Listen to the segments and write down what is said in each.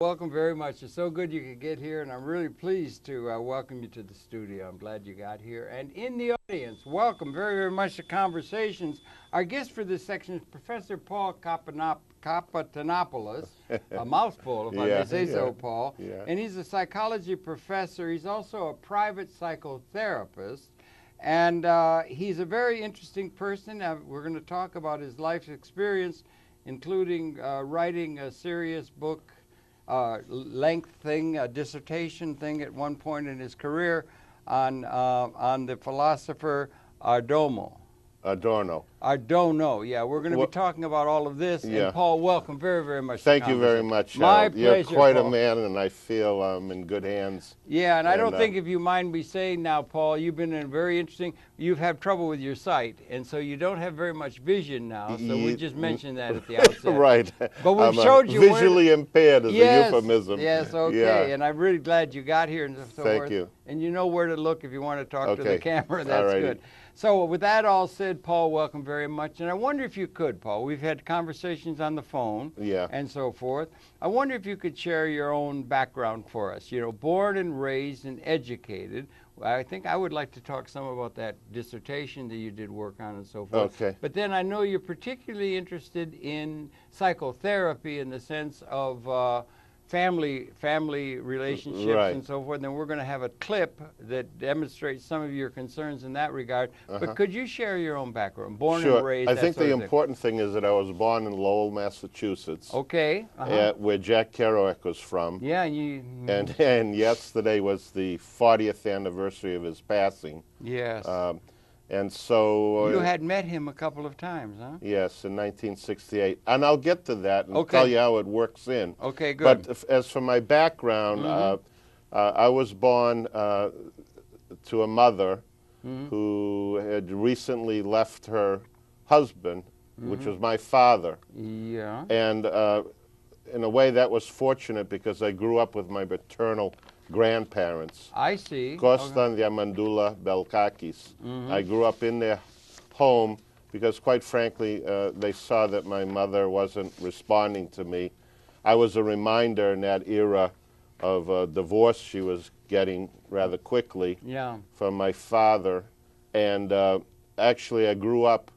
Welcome very much. It's so good you could get here, and I'm really pleased to welcome you to the studio. I'm glad you got here. And in the audience, welcome very, very much to Conversations. Our guest for this section is Professor Paul Kapetanopoulos, a mouthful, if I may say so, Paul. Yeah. And he's a psychology professor. He's also a private psychotherapist. And he's a very interesting person. We're going to talk about his life's experience, including writing a serious book, length thing, a dissertation thing at one point in his career on the philosopher Adorno. Yeah, we're going to be talking about all of this. Yeah. And Paul, welcome very, very much. Thank you very much. My pleasure, You're quite Paul. a man, and I feel I'm in good hands. Yeah, and I don't think, if you mind me saying now, Paul, you've been in a very interesting, you've had trouble with your sight, and so you don't have very much vision now, so we just mentioned that at the outset. Right. But we've showed you visually impaired is a euphemism. Yes, okay, Yeah. and I'm really glad you got here and so forth. Thank you. And you know where to look if you want to talk to the camera. That's Alrighty. good. So with that all said, Paul, welcome very much. And I wonder if you could, Paul, we've had conversations on the phone and so forth. I wonder if you could share your own background for us. You know, born and raised and educated. I think I would like to talk some about that dissertation that you did work on and so forth. Okay. But then I know you're particularly interested in psychotherapy in the sense of family relationships and so forth, and we're going to have a clip that demonstrates some of your concerns in that regard. But could you share your own background? Born and raised, I think the important thing is that I was born in Lowell, Massachusetts. Okay. Where Jack Kerouac was from. Yeah, and yesterday was the 40th anniversary of his passing. Yes. And so... you had met him a couple of times, huh? Yes, in 1968. And I'll get to that and tell you how it works in. Okay, good. But as for my background, I was born to a mother who had recently left her husband, which was my father. Yeah. And in a way that was fortunate because I grew up with my maternal grandparents. I see. Kostan Diamandula Belkakis. I grew up in their home because, quite frankly, they saw that my mother wasn't responding to me. I was a reminder in that era of a divorce she was getting rather quickly from my father. And actually, I grew up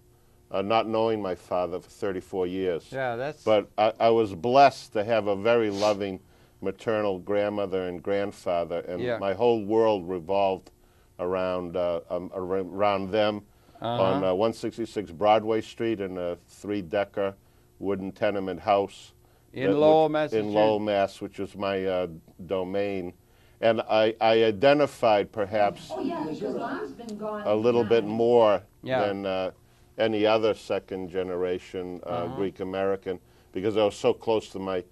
not knowing my father for 34 years. Yeah, that's... But I was blessed to have a very loving maternal grandmother and grandfather, and my whole world revolved around them on 166 Broadway Street in a 3-decker wooden tenement house in Lowell, Massachusetts. In Lowell, Mass, which was my domain. And I identified perhaps a little bit more than any other second-generation Greek American, because I was so close to my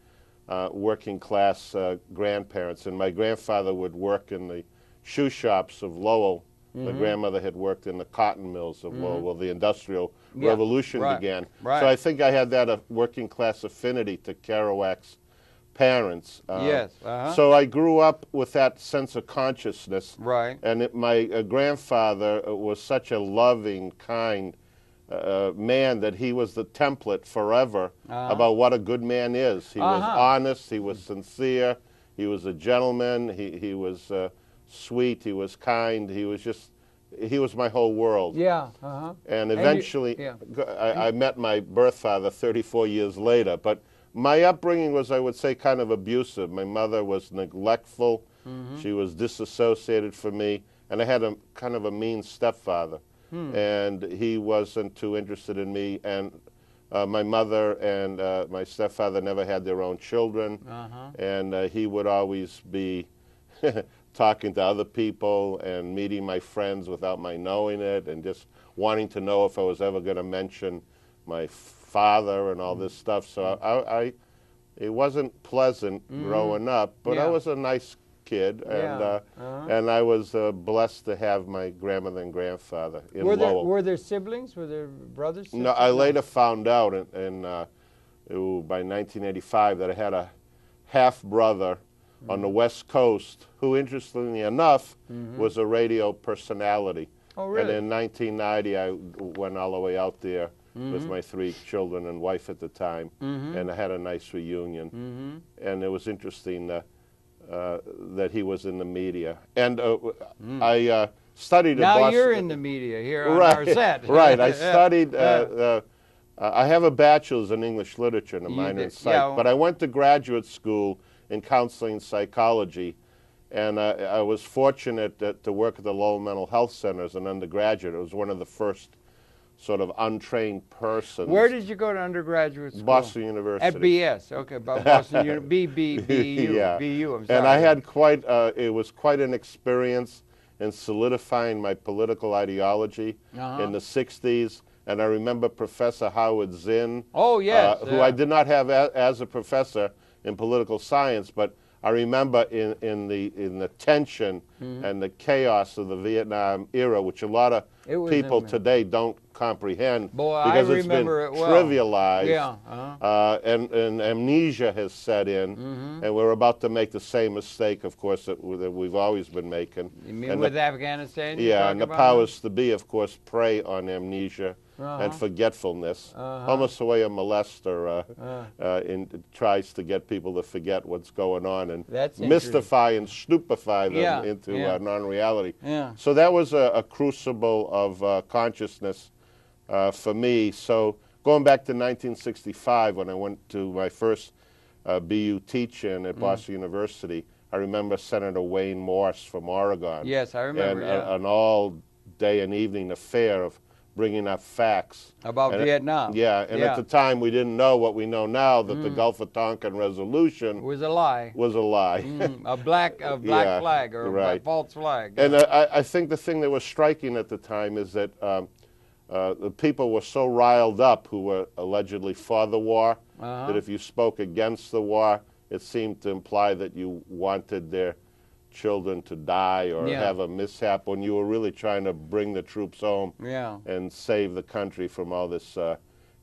working class grandparents. And my grandfather would work in the shoe shops of Lowell. My grandmother had worked in the cotton mills of Lowell. Well, the Industrial Revolution began. So I think I had that working class affinity to Kerouac's parents. So I grew up with that sense of consciousness. And my grandfather was such a loving, kind man that he was the template forever about what a good man is. He was honest, he was sincere, he was a gentleman, he was sweet, he was kind, he was my whole world. And eventually, I met my birth father 34 years later, but my upbringing was, I would say, kind of abusive. My mother was neglectful, she was disassociated from me, and I had a kind of a mean stepfather. And he wasn't too interested in me, and my mother and my stepfather never had their own children, and he would always be talking to other people and meeting my friends without my knowing it, and just wanting to know if I was ever going to mention my father and all this stuff. So it wasn't pleasant growing up, but I was a nice kid, and I was blessed to have my grandmother and grandfather in Lowell. Were there siblings? Were there brothers? Sisters? No, I later found out by 1985 that I had a half-brother on the West Coast who, interestingly enough, was a radio personality. Oh, really? And in 1990, I went all the way out there with my 3 children and wife at the time, and I had a nice reunion. And it was interesting that he was in the media. And I studied at Boston. Now you're in the media here on Right, our set. right. I studied, I have a bachelor's in English literature and a minor in psych, yeah. but I went to graduate school in counseling psychology, and I was fortunate to work at the Lowell Mental Health Center as an undergraduate. It was one of the first sort of untrained persons. Where did you go to undergraduate school? Boston University. At BS, okay, Boston University, BU, yeah. BU, I'm sorry. And I had quite, it was quite an experience in solidifying my political ideology in the 60s. And I remember Professor Howard Zinn, oh, yes, who I did not have as a professor in political science, but I remember in the tension and the chaos of the Vietnam era, which a lot of people today don't comprehend because it's been trivialized, and amnesia has set in, and we're about to make the same mistake, of course, that we've always been making. You mean with Afghanistan? Yeah, and the powers to be, of course, prey on amnesia and forgetfulness, almost the way a molester tries to get people to forget what's going on and mystify and stupefy them into non-reality. So that was a crucible of consciousness for me. So going back to 1965, when I went to my first BU teach-in at Boston University, I remember Senator Wayne Morse from Oregon. Yes, I remember, and an all-day and evening affair of bringing up facts. About Vietnam. Yeah, and at the time we didn't know what we know now, that the Gulf of Tonkin resolution was a lie. Was a lie. A black flag or a false flag. And I think the thing that was striking at the time is that the people were so riled up who were allegedly for the war that if you spoke against the war, it seemed to imply that you wanted their children to die or have a mishap, when you were really trying to bring the troops home and save the country from all this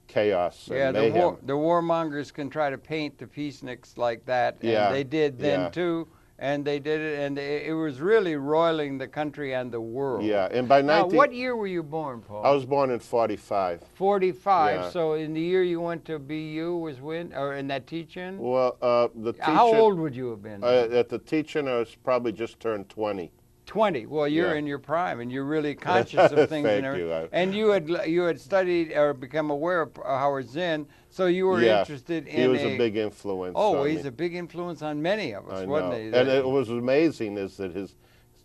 chaos and mayhem. The warmongers can try to paint the peaceniks like that, and they did then too. And they did it, and it was really roiling the country and the world. Yeah, and by now, what year were you born, Paul? I was born in 45. 45. So in the year you went to BU was when, or in that teach-in? Well, the teach-in. How old would you have been? At the teach-in, I was probably just turned 20. 20. Well, you're in your prime, and you're really conscious of things. Thank and you. And you had studied or become aware of Howard Zinn, so you were interested in. He was a big influence. Oh, on he's me. A big influence on many of us, I wasn't know. he? And it was amazing is that his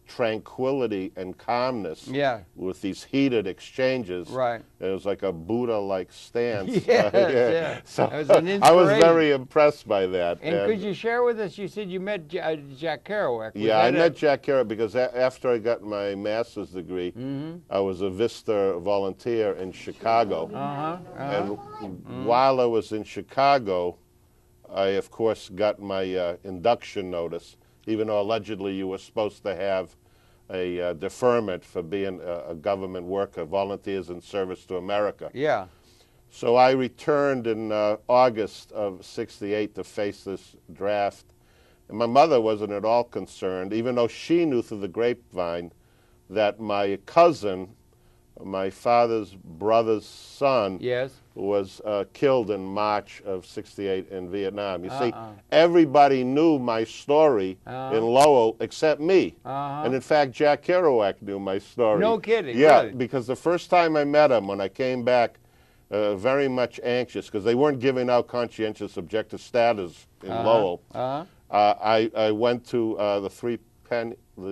tranquility and calmness with these heated exchanges. Right. It was like a Buddha-like stance. So it was an inspiration. I was very impressed by that. And could you share with us, you said you met Jack Kerouac. I met Jack Kerouac because after I got my master's degree, I was a Vista volunteer in Chicago. And while I was in Chicago, I, of course, got my induction notice, even though allegedly you were supposed to have a deferment for being a government worker, volunteers in service to America. Yeah. So I returned in August of '68 to face this draft. And my mother wasn't at all concerned, even though she knew through the grapevine that my cousin, my father's brother's son, was killed in March of '68 in Vietnam. You see, everybody knew my story in Lowell except me. And in fact, Jack Kerouac knew my story. No kidding. Yeah, really? Because the first time I met him, when I came back, very much anxious, because they weren't giving out conscientious objector status in Lowell. I went to the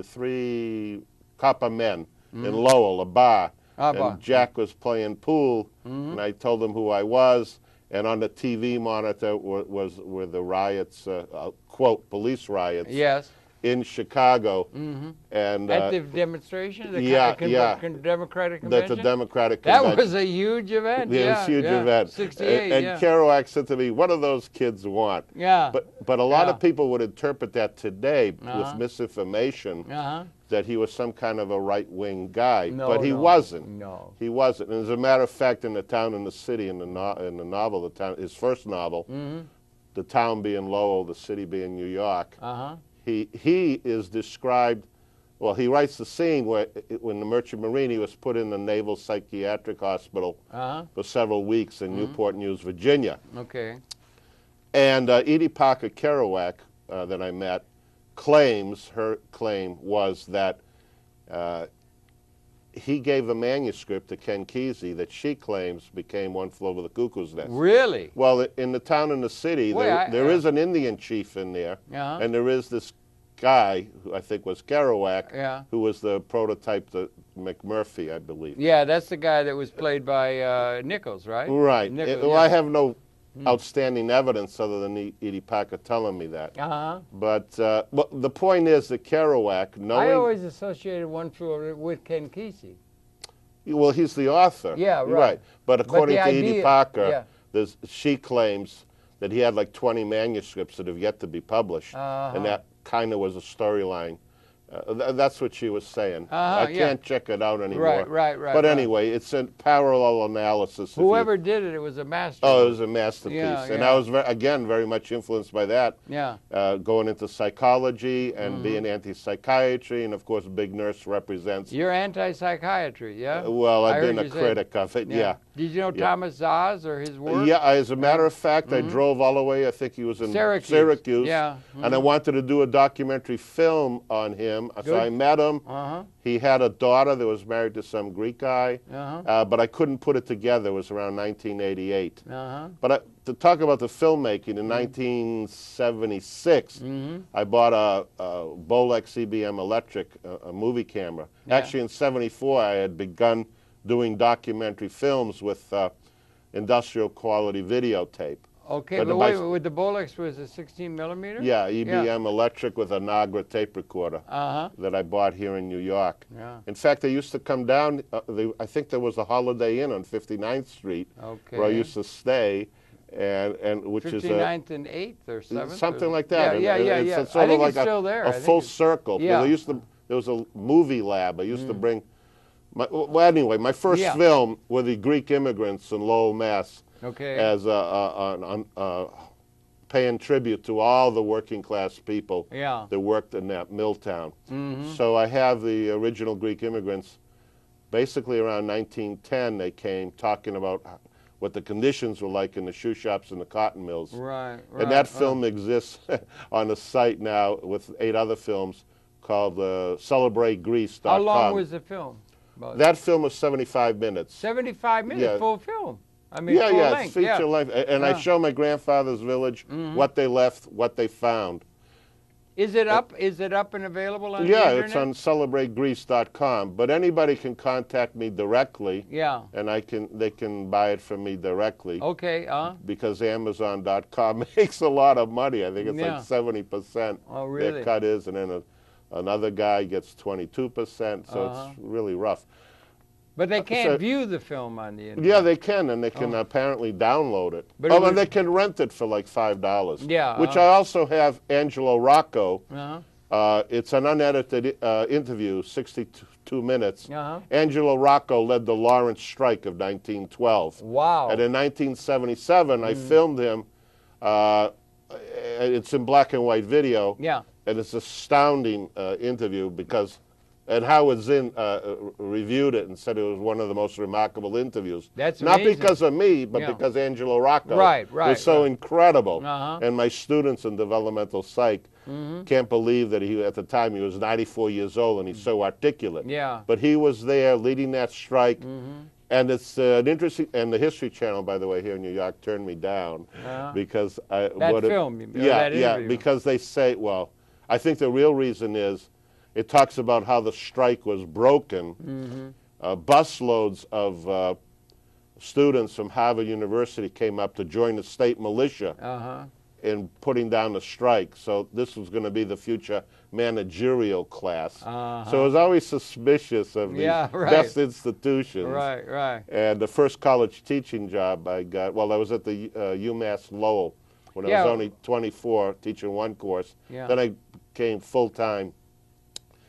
three copper men in Lowell, a bar. And Jack was playing pool, and I told him who I was, and on the TV monitor were the riots, quote, police riots in Chicago. And at the demonstration? The Democratic Convention? That's the Democratic Convention. That was a huge event. It was a huge event. 68, and Kerouac said to me, what do those kids want? But a lot of people would interpret that today with misinformation, that he was some kind of a right-wing guy, but he wasn't. No, he wasn't. And as a matter of fact, in The Town and the City, in the novel, his first novel, the town being Lowell, the city being New York, he is described Well, he writes the scene where, when the Merchant Marine, he was put in the Naval Psychiatric Hospital for several weeks in Newport News, Virginia. Okay. And Edie Parker Kerouac, that I met, claims, her claim was that he gave a manuscript to Ken Kesey that she claims became One Flew Over the Cuckoo's Nest. Really? Well, in the town and the city, there is an Indian chief in there, and there is this guy, who I think was Kerouac, who was the prototype to McMurphy, I believe. Yeah, that's the guy that was played by Nichols, right? Right. Nichols, well, I have no outstanding evidence other than Edie Parker telling me that. But the point is that Kerouac, knowing... I always associated One Flew Over with Ken Kesey. Well, he's the author. Yeah, right. But according to Edie Parker, yeah. She claims that he had like 20 manuscripts that have yet to be published, and that kind of was a storyline. That's what she was saying. I can't check it out anymore. Right. But anyway, it's a parallel analysis. Whoever did it, it was a masterpiece. Oh, it was a masterpiece. Yeah, and I was, again, very much influenced by that. Yeah. Going into psychology and being anti-psychiatry, and of course, Big Nurse represents... You're anti-psychiatry, yeah? Well, I've been a critic of it, yeah. Did you know Thomas Zaz or his work? Yeah, as a matter of fact, I drove all the way, I think he was in Syracuse. Yeah. And I wanted to do a documentary film on him. So I met him. He had a daughter that was married to some Greek guy, but I couldn't put it together. It was around 1988. But to talk about the filmmaking, in 1976, I bought a Bolex CBM Electric, a movie camera. Actually, in 74, I had begun doing documentary films with industrial quality videotape. Okay, but wait, with the Bolex was a 16 millimeter? Yeah, EBM Electric with a Nagra tape recorder that I bought here in New York. In fact, they used to come down, I think there was a Holiday Inn on 59th Street where I used to stay, and which 59th is 59th and 8th or 7th? something like that. Yeah. It's sort I think of like it's still there. a full circle. Yeah. There was a movie lab. I used to bring, well, anyway, my first film were the Greek immigrants in Lowell, Mass. As paying tribute to all the working class people that worked in that mill town. So I have the original Greek immigrants. Basically around 1910 they came talking about what the conditions were like in the shoe shops and the cotton mills. Right. And that film exists on the site now with 8 other films called CelebrateGreece.com. How long was the film? That film was 75 minutes. 75 minutes, full film. I mean, yeah, full yeah, length. it's feature length. And I show my grandfather's village, what they left, what they found. Is it up? Is it up and available on the internet? Yeah, it's on CelebrateGreece.com. But anybody can contact me directly. Yeah. And they can buy it from me directly. Okay. Because Amazon.com makes a lot of money. I think it's like 70%. Oh, really? Their cut is, and then another guy gets 22%. So it's really rough. But they can't view the film on the internet. Yeah, they can, and they can apparently download it. But and they can rent it for like $5. Yeah. Which I also have Angelo Rocco. It's an unedited interview, 62 minutes. Angelo Rocco led the Lawrence strike of 1912. Wow. And in 1977, I filmed him. It's in black and white video. Yeah. And it's an astounding interview because... And Howard Zinn reviewed it and said it was one of the most remarkable interviews. That's not amazing. because of me, but because Angelo Rocco was so incredible. And my students in developmental psych can't believe that at the time he was 94 years old and he's so articulate. Yeah. But he was there leading that strike. And it's an interesting, and the History Channel, by the way, here in New York turned me down because because they say, well, I think the real reason is it talks about how the strike was broken. Busloads of students from Harvard University came up to join the state militia in putting down the strike. So this was going to be the future managerial class. So I was always suspicious of these best institutions. Right. And the first college teaching job I got, well, I was at the UMass Lowell when I was only 24, teaching one course. Then I came full-time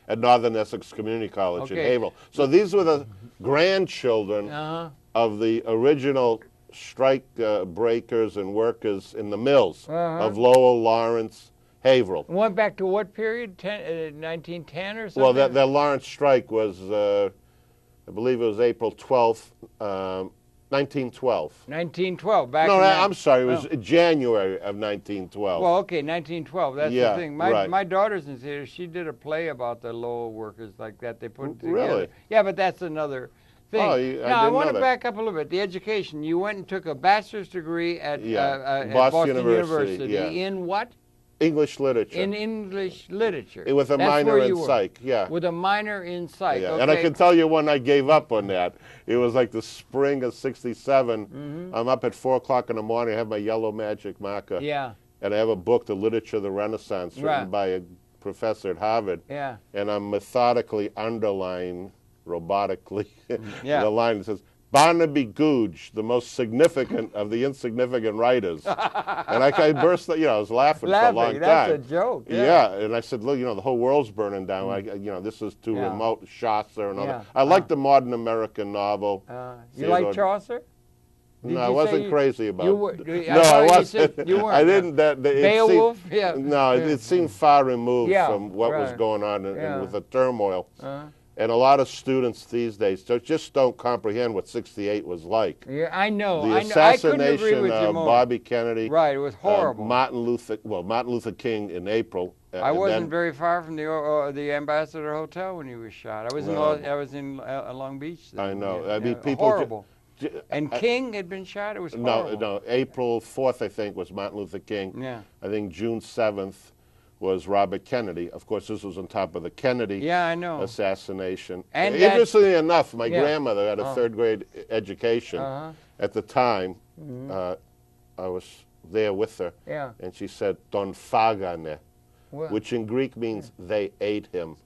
at Northern Essex Community College in Haverhill. So these were the grandchildren of the original strike breakers and workers in the mills of Lowell, Lawrence, Haverhill. Went back to what period? 1910 or something? Well, that Lawrence strike was, I believe it was April 12th, 1912. 1912. Back. No, I'm sorry. It was January of 1912. Well, okay, 1912. That's Yeah, the thing. right. My daughter's in theater. She did a play about the Lowell workers like that. They put together. Really? Yeah, but that's another thing. Oh, Now, I want know to that. back up a little bit. The education. You went and took a bachelor's degree at, at Boston University. Yeah. In what? English literature. In English literature. With a That's minor where in you were. psych, yeah. With a minor in psych, Yeah. okay. And I can tell you when I gave up on that. It was like the spring of '67. Mm-hmm. I'm up at 4 o'clock in the morning. I have my yellow magic marker. Yeah. And I have a book, The Literature of the Renaissance, written by a professor at Harvard. Yeah. And I'm methodically underlining, robotically, Yeah. the line that says, Barnaby Googe, the most significant of the insignificant writers. And I burst, I was laughing for a long time. That's a joke. Yeah, and I said, look, the whole world's burning down. This is too remote. Chaucer and all that. I like the modern American novel. You like Chaucer? No, I wasn't crazy about it. No, I wasn't. You weren't. I didn't. Beowulf? Yeah. No, it seemed far removed from what was going on and with the turmoil. And a lot of students these days just don't comprehend what '68 was like. Yeah, I know. The I couldn't agree assassination with you of more. Bobby Kennedy. Right, it was horrible. Martin Luther King in April. I wasn't very far from the Ambassador Hotel when he was shot. I was in Long Beach. Then. I know. Yeah, I mean, people. Horrible. And King had been shot. It was horrible. No. April 4th, I think, was Martin Luther King. Yeah. I think June 7th was Robert Kennedy. Of course, this was on top of the Kennedy assassination. And interestingly enough, my grandmother had a third-grade education. At the time, I was there with her, and she said, "Don fagane," which in Greek means they ate him.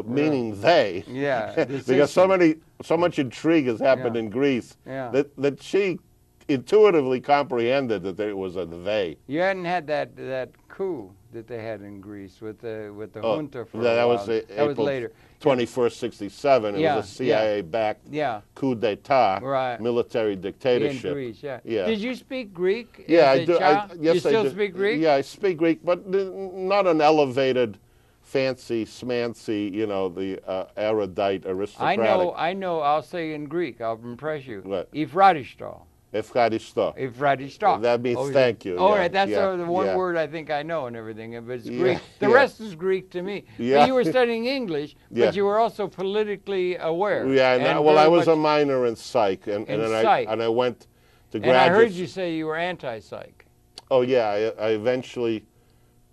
Meaning they. Yeah. Because so much intrigue has happened in Greece that she intuitively comprehended that it was a they. You hadn't had that coup that they had in Greece with the junta for that a while. was That was later. 21st, '67. It was a CIA-backed coup d'etat, military dictatorship. In Greece, Did you speak Greek? Yeah, I do. Yes, you still speak Greek? Yeah, I speak Greek, but not an elevated, fancy, smancy, the erudite, aristocratic. I know. I'll say in Greek. I'll impress you. What? Ifradisto. Ifradisto. That means thank you. All right, that's the one word I think I know and everything, but it's Greek. The rest is Greek to me. Yeah. But you were studying English, but you were also politically aware. Yeah, well, I was a minor in psych, and I went to graduate. And I heard you say you were anti-psych. Oh yeah, I eventually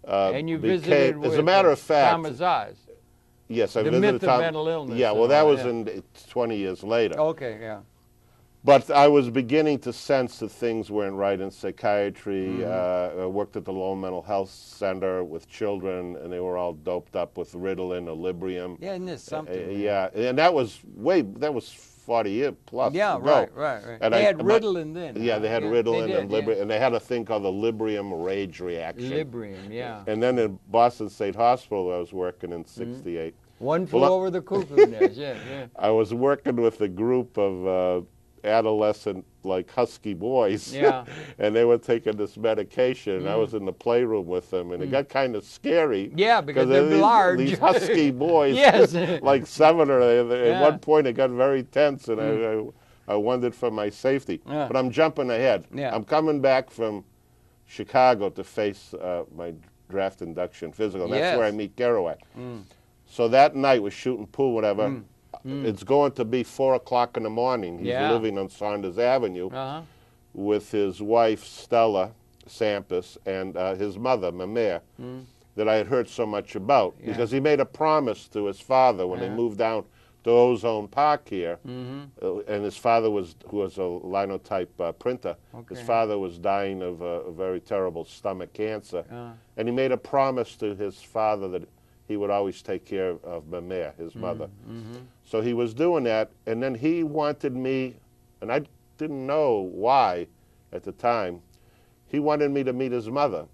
and you visited with as a matter of fact, Thomas Oz. Yes, I the visited myth of mental illness. Yeah, well, that was in 20 years later. Okay, yeah. But I was beginning to sense that things weren't right in psychiatry. I worked at the Lowell Mental Health Center with children, and they were all doped up with Ritalin or Librium. Yeah, isn't this something? Yeah, and that was 40 years plus Yeah, ago. Right. And they had Ritalin then. Yeah, they had Ritalin and Librium, and they had a thing called the Librium rage reaction. Librium, yeah. And then in Boston State Hospital, I was working in '68. One flew over the cuckoo nest, yeah. I was working with a group of adolescent, husky boys. Yeah. And they were taking this medication, and I was in the playroom with them, and it got kind of scary. Yeah, because they're large. These husky boys, yes. like 7 or at one point it got very tense, and I wondered for my safety. But I'm jumping ahead. Yeah. I'm coming back from Chicago to face my draft induction physical. That's where I meet Kerouac. So that night we're shooting pool, whatever. It's going to be 4 o'clock in the morning. He's living on Saunders Avenue with his wife, Stella Sampis, and his mother, Mamere, that I had heard so much about. Because he made a promise to his father when they moved down to Ozone Park here. And his father who was a linotype printer, his father was dying of a very terrible stomach cancer. And he made a promise to his father that he would always take care of Mamere, his mother. So he was doing that, and then he wanted me, and I didn't know why at the time, he wanted me to meet his mother.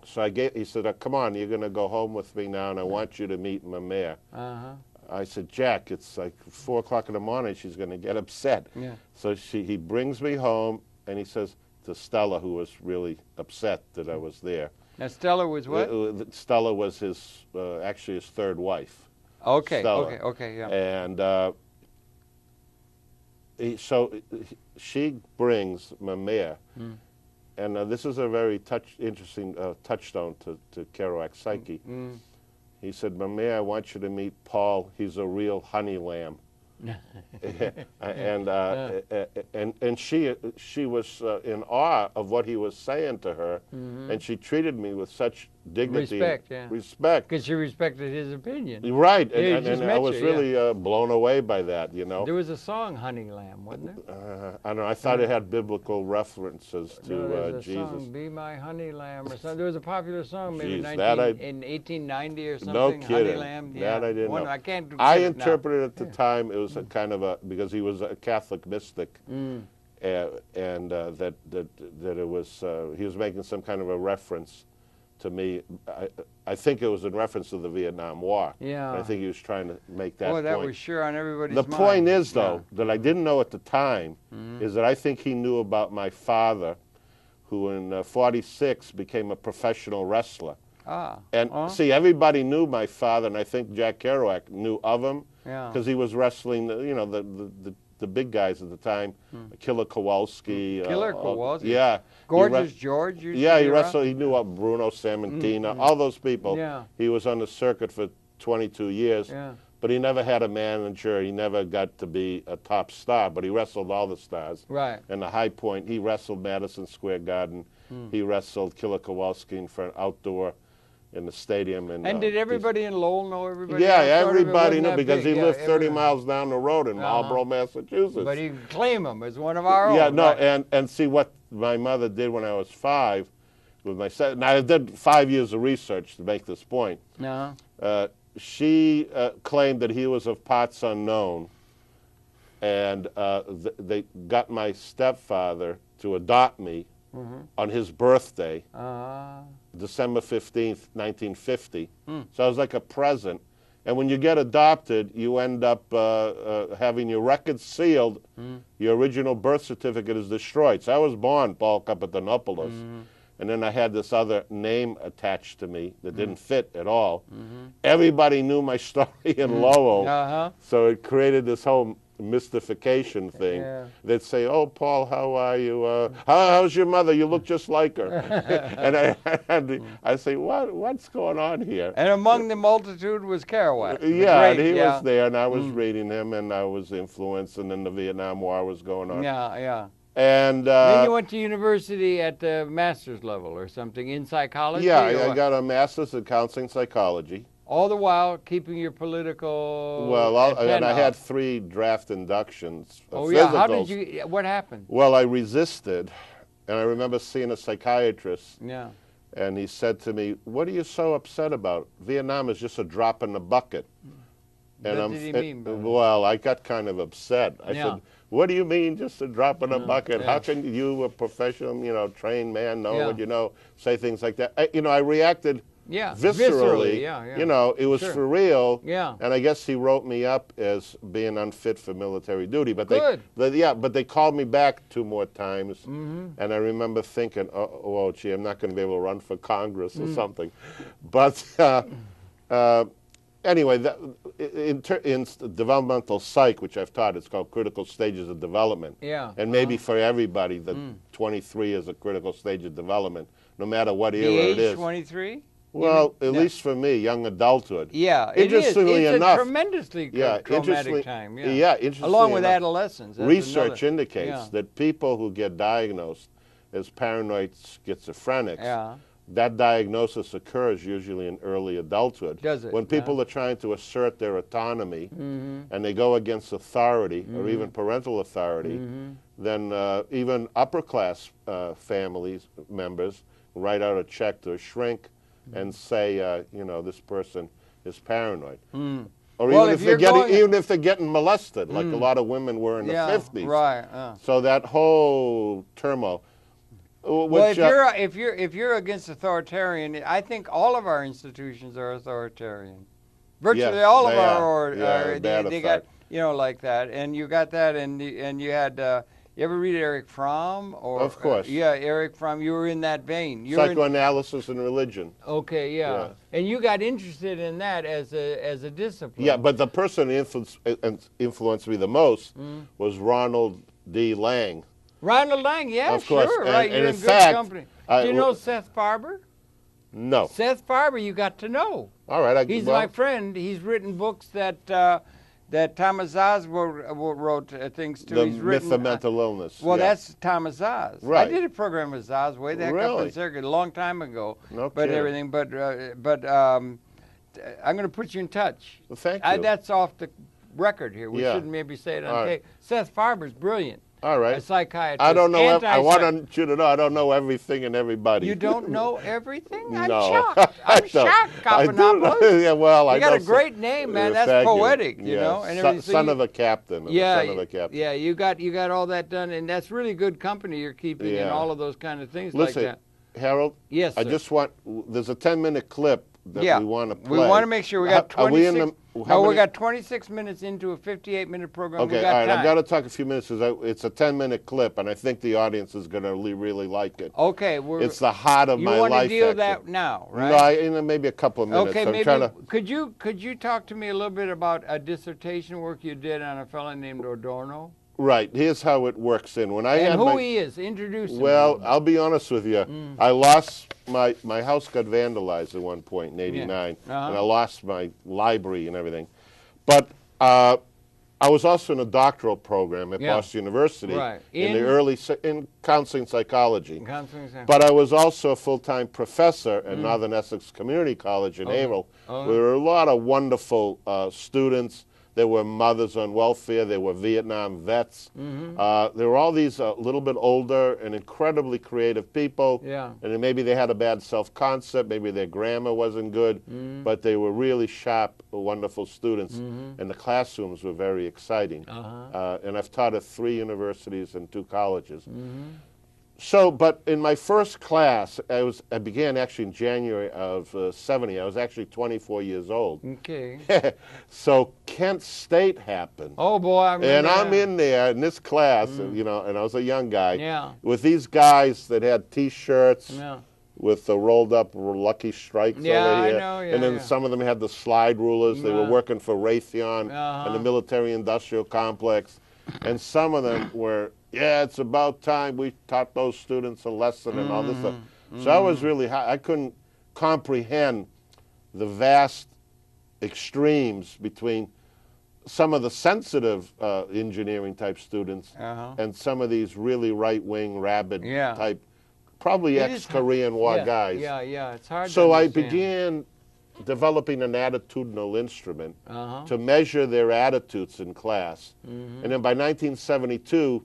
So he said, come on, you're going to go home with me now, and I want you to meet Mamere. I said, Jack, it's like 4 o'clock in the morning, she's going to get upset. So he brings me home, and he says to Stella, who was really upset that I was there, Now Stella was what? Stella was actually his third wife. Okay, Stella. okay, yeah. And so she brings Mamere, and this is a very interesting touchstone to Kerouac's psyche. He said, Mamere, I want you to meet Paul. He's a real honey lamb. and she was in awe of what he was saying to her, and she treated me with such dignity, respect, because she respected his opinion. Right, and I was really blown away by that. You know, there was a song, "Honey Lamb," wasn't there? I don't know. I thought it had biblical references to Jesus. Song, "Be My Honey Lamb" or something. There was a popular song, maybe in 1890 or something. No kidding. Honey Lamb. That I didn't know. I can't. I interpreted it at the time. It was a kind of because he was a Catholic mystic, and that it was he was making some kind of a reference to me. I think it was in reference to the Vietnam War. Yeah. I think he was trying to make that point. That was sure on everybody's mind. The point is, though, that I didn't know at the time, is that I think he knew about my father, who in '46 became a professional wrestler. And see, everybody knew my father, and I think Jack Kerouac knew of him, because he was wrestling, the big guys at the time, Killer Kowalski. Killer Kowalski? Yeah. Gorgeous George? He wrestled. He knew of Bruno Sammartino, all those people. Yeah. He was on the circuit for 22 years, but he never had a manager. He never got to be a top star, but he wrestled all the stars. Right. And the high point, he wrestled Madison Square Garden. He wrestled Killer Kowalski in front outdoor in the stadium. And did everybody in Lowell know everybody? Yeah, everybody knew, because he lived 30 miles down the road in Marlborough, Massachusetts. But he could claim him as one of our own. Yeah, no, and see what my mother did when I was 5 with my son. Now, I did 5 years of research to make this point. She claimed that he was of parts unknown, and they got my stepfather to adopt me on his birthday, December 15th, 1950. So it was like a present. And when you get adopted, you end up having your record sealed. Your original birth certificate is destroyed. So I was born Paul Kapetanopoulos. And then I had this other name attached to me that didn't fit at all. Everybody knew my story in Lowell. So it created this whole mystification thing. They'd say, "Oh, Paul, how are you? How's your mother? You look just like her." And I say, "What's going on here?" And among the multitude was Kerouac. Yeah, and he was there, and I was reading him, and I was influenced, and then the Vietnam War was going on. And then you went to university at the master's level or something in psychology? Yeah, I got a master's in counseling psychology. All the while keeping your political... Well, and I had 3 draft inductions. How did you... What happened? Well, I resisted, and I remember seeing a psychiatrist. And he said to me, "What are you so upset about? Vietnam is just a drop in the bucket." And what did he mean by that? Well, I got kind of upset. I said, "What do you mean, just a drop in a bucket? How can you, a professional, trained man, know what you know, say things like that?" I reacted viscerally. It was for real. And I guess he wrote me up as being unfit for military duty. But they called me back 2 more times. And I remember thinking, "Oh, gee, I'm not going to be able to run for Congress or something." But anyway, in developmental psych, which I've taught, it's called critical stages of development. And maybe for everybody, the 23 is a critical stage of development, no matter what era it is. 23? Well, at least for me, young adulthood. Yeah, interestingly it's enough, a tremendously traumatic time. Interestingly along with enough, adolescence. Research indicates that people who get diagnosed as paranoid schizophrenics, that diagnosis occurs usually in early adulthood. Does it? When people are trying to assert their autonomy and they go against authority or even parental authority, then even upper-class families members write out a check to a shrink and say, this person is paranoid. Or even if they're getting molested, like a lot of women were in the 50s. Right. So that whole turmoil. Well, if you're against authoritarian, I think all of our institutions are authoritarian. Virtually all of our they got like that, and you got that, and you had You ever read Eric Fromm? Or, of course. Yeah, Eric Fromm. You were in that vein. Psychoanalysis and religion. Okay, yeah. And you got interested in that as a discipline. Yeah, but the person who influenced me the most was Ronald D. Lang. Ronald Lang, yeah, of course. Sure, right. And You're in in fact, good company. Do you know Seth Farber? No. Seth Farber, you got to know. All right. He's my friend. He's written books that Thomas Oz wrote things to. The He's written, Myth of Mental Illness. Well, that's Thomas Oz. Right. I did a program with Oz way the heck up in Circuit a long time ago. No but kidding. everything. But I'm going to put you in touch. Well, thank you. That's off the record here. We shouldn't maybe say it on tape. Seth Farber's brilliant. All right. A psychiatrist. I don't know. I want you to know I don't know everything and everybody. You don't know everything? I'm no. shocked. I'm shocked, Kapetanopoulos. Yeah, well, you got a great name, man. That's poetic, you know. And everything. Son of a captain. Yeah, son of a captain. Yeah. You got all that done, and that's really good company you're keeping, and all of those kind of things like that. Listen, Harold. Yes, sir. I just want. There's a 10-minute clip that we want to play. We want to make sure we got 26. We got 26 minutes into a 58-minute program. Okay, we got all right. time. I've got to talk a few minutes because it's a 10-minute clip, and I think the audience is going to really like it. Okay, it's the heart of my life. You want to deal with that now, right? No, maybe a couple of minutes. Okay, maybe. Could you talk to me a little bit about a dissertation work you did on a fellow named Adorno? Right. Here's how it works in. When I and had who he is. Introduce him. Well, I'll be honest with you. I lost my house got vandalized at one point in '89, and I lost my library and everything. But I was also in a doctoral program at Boston University in counseling psychology. But I was also a full-time professor at Northern Essex Community College in Haverhill. There were a lot of wonderful students. There were mothers on welfare. There were Vietnam vets. There were all these a little bit older and incredibly creative people. Yeah. And maybe they had a bad self-concept. Maybe their grammar wasn't good. But they were really sharp, wonderful students. And the classrooms were very exciting. And I've taught at 3 universities and 2 colleges. So, but in my first class, I began actually in January of '70. I was actually 24 years old. Okay. So Kent State happened. Oh boy, I remember. And I'm in there in this class, you know, and I was a young guy. Yeah. With these guys that had T-shirts. Yeah. With the rolled up Lucky Strikes over here. I know, and then some of them had the slide rulers. They were working for Raytheon and the military-industrial complex. And some of them were, it's about time we taught those students a lesson and all this stuff. So I was really high. I couldn't comprehend the vast extremes between some of the sensitive engineering-type students and some of these really right-wing, rabid type, probably ex-Korean War guys. Yeah, it's hard So to I understand. began developing an attitudinal instrument to measure their attitudes in class. And then by 1972,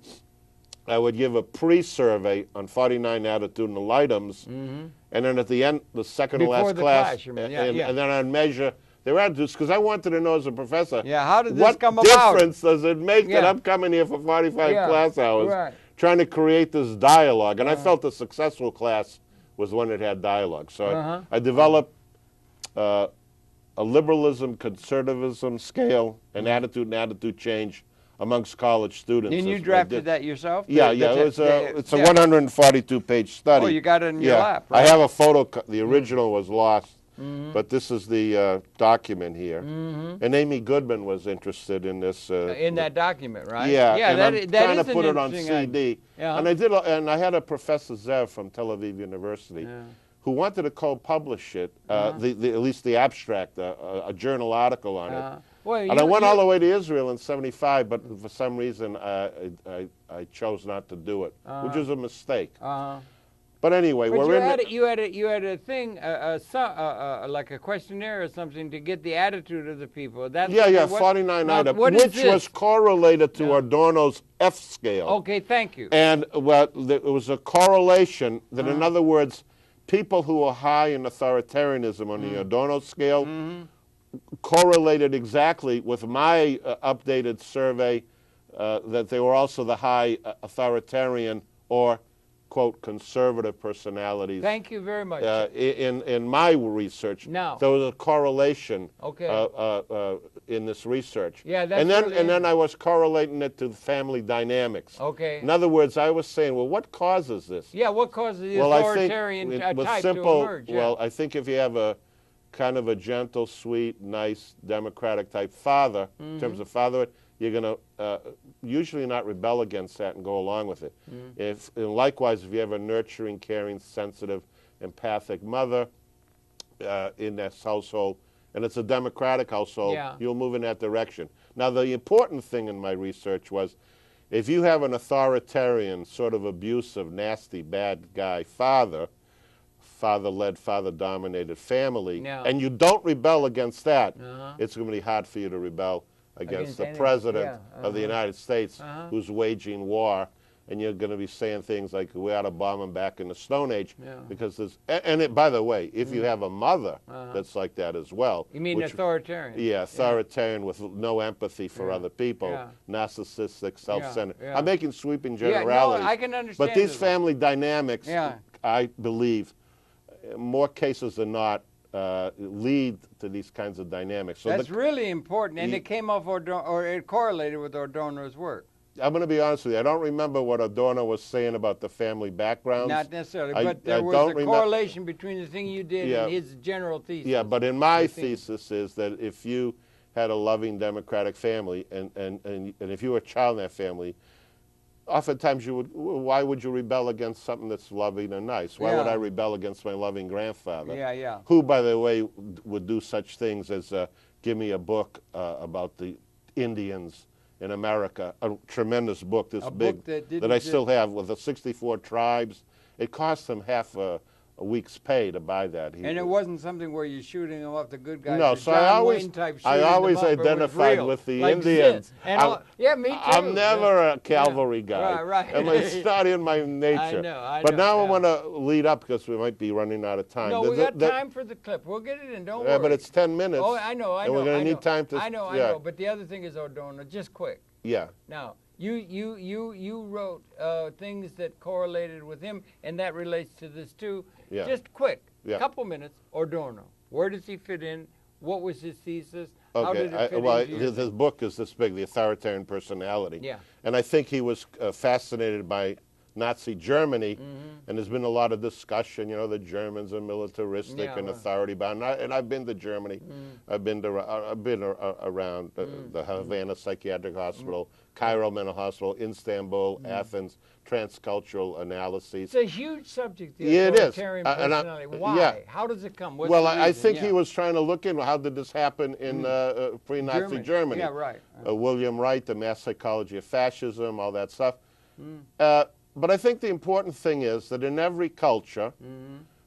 I would give a pre-survey on 49 attitudinal items, and then at the end, the second to last class, and then I'd measure their attitudes, because I wanted to know as a professor, how did this come about? What difference does it make that I'm coming here for 45 class hours trying to create this dialogue? And I felt a successful class was one that had dialogue. So I developed a liberalism, conservatism scale, an attitude and attitude change amongst college students. And you drafted that yourself? Yeah, it's a 142-page study. Oh, you got it in your lap, right? I have a photo. The original was lost, but this is the document here. And Amy Goodman was interested in this. In that document, right? Yeah, and I'm that trying is to put it on CD. And I had a Professor Zev from Tel Aviv University who wanted to co-publish it, at least the abstract, a journal article on it. And I went all the way to Israel in '75, but for some reason I chose not to do it, which was a mistake. But anyway, you had a thing, like a questionnaire or something to get the attitude of the people. That's 49 items, which was correlated to Adorno's F scale. Okay, thank you. And it was a correlation that, in other words, people who are high in authoritarianism on the Adorno scale correlated exactly with my updated survey that they were also the high authoritarian or, quote, conservative personalities. Thank you very much. In my research, there was a correlation in this research. Yeah, that's and then really and then I was correlating it to family dynamics. Okay. In other words, I was saying, well, what causes this? Yeah, what causes the Well, authoritarian I think it was type simple. to emerge? Yeah. Well, I think if you have a kind of a gentle, sweet, nice, democratic type father, in terms of fatherhood, you're going to usually not rebel against that and go along with it. And likewise, if you have a nurturing, caring, sensitive, empathic mother in that household, and it's a democratic household, you'll move in that direction. Now, the important thing in my research was, if you have an authoritarian, sort of abusive, nasty, bad guy father, father-led, father-dominated family, and you don't rebel against that, it's going to be hard for you to rebel against the president of the United States who's waging war, and you're going to be saying things like, we ought to bomb them back in the Stone Age, because there's, by the way, if you have a mother that's like that as well. You mean authoritarian? Yeah, authoritarian with no empathy for other people, narcissistic, self-centered. I'm making sweeping generalities. No, I can understand. But these family dynamics, I believe, more cases than not, lead to these kinds of dynamics. So that's really important, and it came off or it correlated with Adorno's work. I'm going to be honest with you. I don't remember what Adorno was saying about the family backgrounds. Not necessarily, but there was a correlation between the thing you did and his general thesis. Yeah, but in my thesis is that if you had a loving democratic family, and if you were a child in that family, oftentimes why would you rebel against something that's loving and nice? Why would I rebel against my loving grandfather? Who, by the way, would do such things as give me a book about the Indians in America, a tremendous book this big that I still have, with the 64 tribes. It cost him half a week's pay to buy that. And it wasn't something where you're shooting them off the good guys. No, so I always identified with the Indians. Yeah, me too. I'm never a cavalry guy. Right. And it's not in my nature. I know. But now I want to lead up because we might be running out of time. No, we got time for the clip. We'll get it in. Don't worry. Yeah, but it's 10 minutes. Oh, I know. And we're going to need time to. I know. But the other thing is Adorno. Just quick. Yeah. Now, you wrote things that correlated with him, and that relates to this too. Yeah. Just quick, couple minutes. Adorno, where does he fit in? What was his thesis? Okay. How did it fit his book is this big, The Authoritarian Personality. Yeah. And I think he was fascinated by Nazi Germany, and there's been a lot of discussion. You know, the Germans are militaristic and authority-bound. And I've been to Germany. I've been around the Havana Psychiatric Hospital, Cairo Mental Hospital, Istanbul, Athens, transcultural analyses. It's a huge subject, the authoritarian personality. Why? Yeah. How does it come? Well, I think he was trying to look into how did this happen in pre-Nazi Germany. Yeah, right. William Wright, The Mass Psychology of Fascism, all that stuff. But I think the important thing is that in every culture,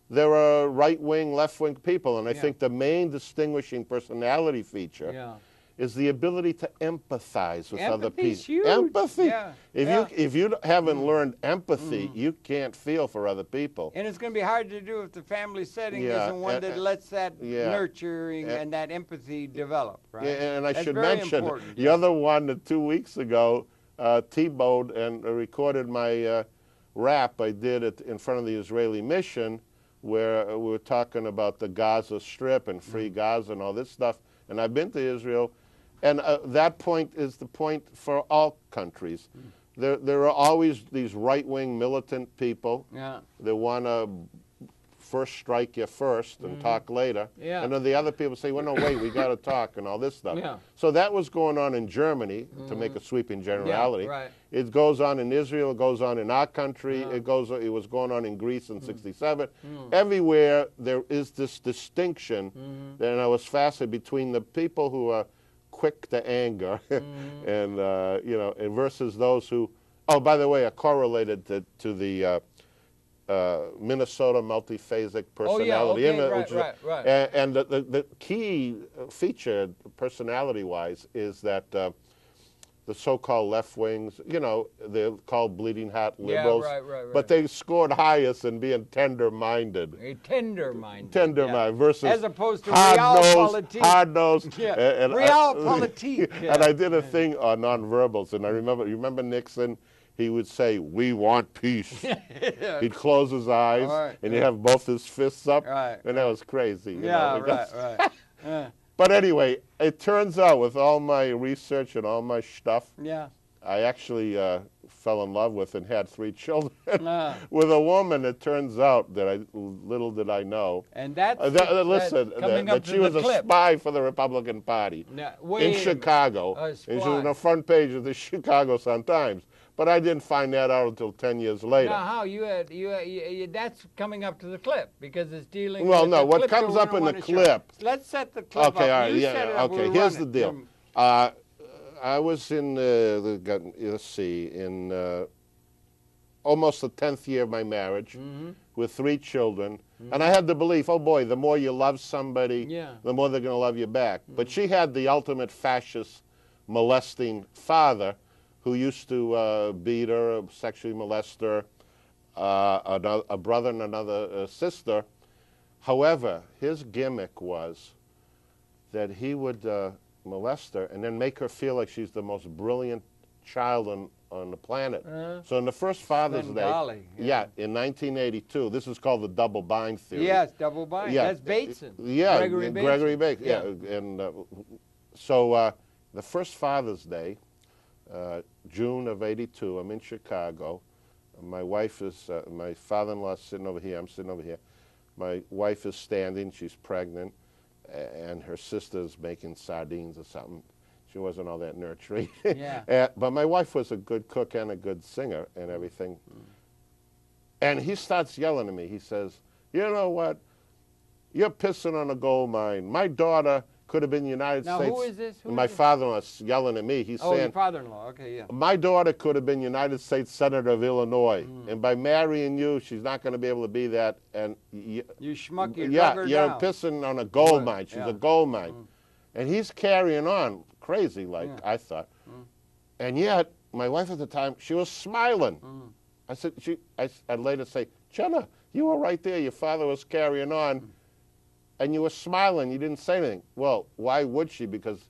there are right-wing, left-wing people, and I think the main distinguishing personality feature is the ability to empathize with other people. Huge. Empathy. Yeah. If you haven't learned empathy, you can't feel for other people. And it's going to be hard to do if the family setting isn't one that lets that nurturing and that empathy develop, right? Yeah, and I should mention the other one that 2 weeks ago, T-bowed and recorded my rap I did in front of the Israeli mission, where we were talking about the Gaza Strip and free Gaza and all this stuff. And I've been to Israel, and that point is the point for all countries. There are always these right-wing militant people that want to first strike you first and talk later. And then the other people say, well, no, wait, we got to talk and all this stuff. So that was going on in Germany, to make a sweeping generality. It goes on in Israel, it goes on in our country, it was going on in Greece in '67. Everywhere there is this distinction, and I was fascinated between the people who are quick to anger and, and versus those who, oh, by the way, are correlated to the Minnesota multiphasic personality. And the key feature, personality-wise, is that the so-called left wings, they're called bleeding heart liberals, but they scored highest in being tender-minded. Tender-minded versus as opposed to realpolitik. Hard-nosed. Realpolitik. And I did a thing on nonverbals, and I remember Nixon. He would say, "We want peace." He'd close his eyes, and he'd have both his fists up, and that was crazy. But But anyway, it turns out with all my research and all my stuff, Yeah. I actually fell in love with and had 3 children with a woman. It turns out that little did I know. And that's that she was a spy for the Republican Party in Chicago. And she was on the front page of the Chicago Sun-Times. But I didn't find that out until 10 years later. Now, how that's coming up to the clip because it's dealing. Well, with no, the what clip comes up in the clip. Let's set the clip up. Okay, all right, you set it up, okay. Here's the deal. I was in let's see, in almost the 10th year of my marriage with 3 children, and I had the belief, oh boy, the more you love somebody, the more they're going to love you back. But she had the ultimate fascist, molesting father, who used to beat her, sexually molest her, a brother and another sister. However, his gimmick was that he would molest her and then make her feel like she's the most brilliant child on the planet. So in the first Father's Day, in 1982, this is called the double bind theory. Yes, double bind. Yeah. That's Bateson. Yeah, Gregory Bateson. Yeah, and so the first Father's Day, June of '82, I'm in Chicago. My wife is, my father-in-law's sitting over here, I'm sitting over here. My wife is standing, she's pregnant, and her sister's making sardines or something. She wasn't all that nurturing. But my wife was a good cook and a good singer and everything. And he starts yelling at me. He says, you know what? You're pissing on a gold mine. My daughter could have been United States. Who is this? My father-in-law's yelling at me. He's saying, your father-in-law, okay, yeah. My daughter could have been United States Senator of Illinois, and by marrying you, she's not going to be able to be that. And you schmuck, you drug her you're down. pissing on a gold mine. She's a gold mine. And he's carrying on crazy, like I thought. And yet, my wife at the time, she was smiling. I said, I'd later say, Jenna, you were right there. Your father was carrying on. And you were smiling, you didn't say anything. Well, why would she? Because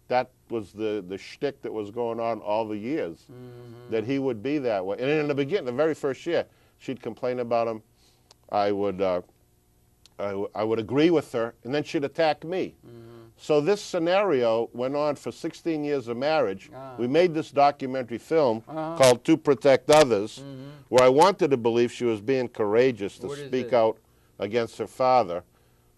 that was the shtick that was going on all the years, that he would be that way. And in the beginning, the very first year, she'd complain about him. I would agree with her, and then she'd attack me. So this scenario went on for 16 years of marriage. We made this documentary film called To Protect Others, where I wanted to believe she was being courageous to speak out against her father.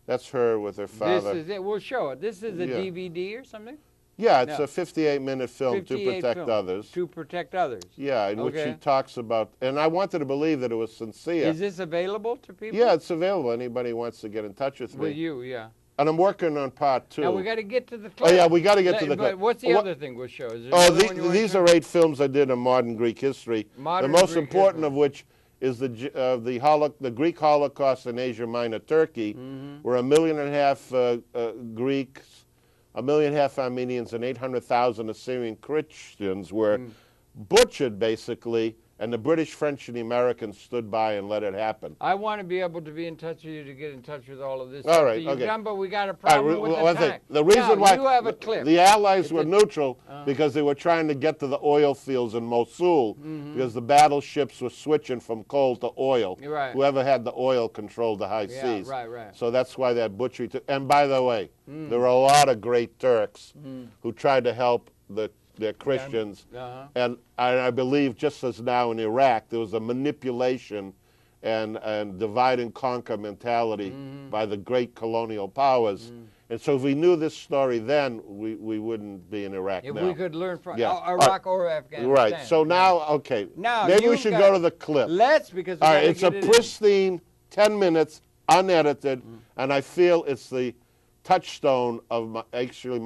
That's her with her father. This is it. We'll show it. This is a DVD or something? Yeah, it's a 58-minute film, To Protect Others. To Protect Others. Yeah, in which she talks about, and I wanted to believe that it was sincere. Is this available to people? Yeah, it's available. Anybody wants to get in touch with me. With you, yeah. And I'm working on part 2. Now we got to get to the clip. Oh yeah, we got to get to the clip. But what's the other thing we'll show? Is these are 8 films I did on modern Greek history. The most important of which is the Greek Holocaust in Asia Minor, Turkey, where 1.5 million Greeks, 1.5 million Armenians, and 800,000 Assyrian Christians were butchered, basically, and the British, French, and the Americans stood by and let it happen. I want to be able to be in touch with you to get in touch with all of this. All right, okay. Done, but we got a problem with the time. The reason why you have a clip. The Allies were neutral because they were trying to get to the oil fields in Mosul because the battleships were switching from coal to oil. Right. Whoever had the oil controlled the high seas. Right. So that's why that butchery took. And by the way, there were a lot of great Turks who tried to help the Christians, and I believe just as now in Iraq, there was a manipulation and divide and conquer mentality by the great colonial powers. And so if we knew this story then, we wouldn't be in Iraq now. If we could learn from Iraq or Afghanistan. Right. So now, okay, maybe we should go to the clip. Let's, because all right, it's a pristine 10 minutes, unedited, and I feel it's the touchstone of my